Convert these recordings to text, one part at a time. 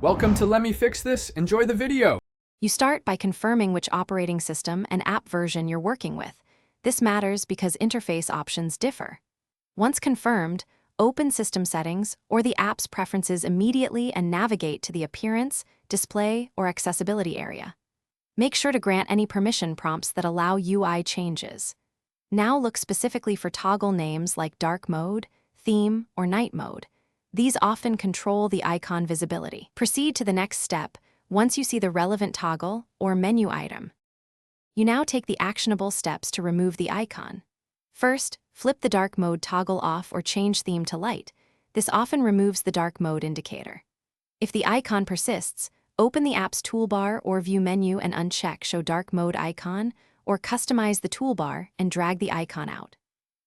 Welcome to Let Me Fix This. Enjoy the video. You start by confirming which operating system and app version you're working with. This matters because interface options differ. Once confirmed, open System Settings or the app's preferences immediately and navigate to the Appearance, Display, or Accessibility area. Make sure to grant any permission prompts that allow UI changes. Now look specifically for toggle names like Dark Mode, Theme, or Night Mode. These often control the icon visibility. Proceed to the next step once you see the relevant toggle or menu item. You now take the actionable steps to remove the icon. First, flip the dark mode toggle off or change theme to light. This often removes the dark mode indicator. If the icon persists, open the app's toolbar or view menu and uncheck Show Dark Mode Icon, or customize the toolbar and drag the icon out.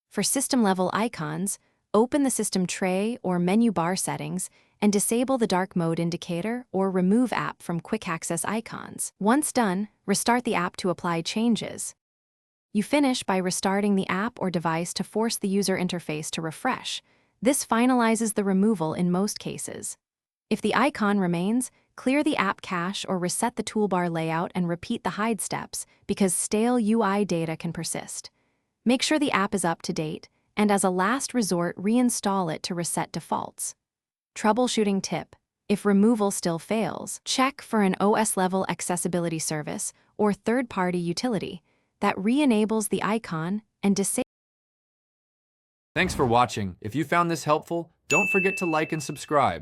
For system-level icons, open the system tray or menu bar settings and disable the dark mode indicator or remove app from quick access icons. Once done, restart the app to apply changes. You finish by restarting the app or device to force the user interface to refresh. This finalizes the removal in most cases. If the icon remains, clear the app cache or reset the toolbar layout and repeat the hide steps because stale UI data can persist. Make sure the app is up to date, and as a last resort, reinstall it to reset defaults. Troubleshooting tip: if removal still fails, check for an OS-level accessibility service or third-party utility that re-enables the icon and disables. Thanks for watching. If you found this helpful, don't forget to like and subscribe.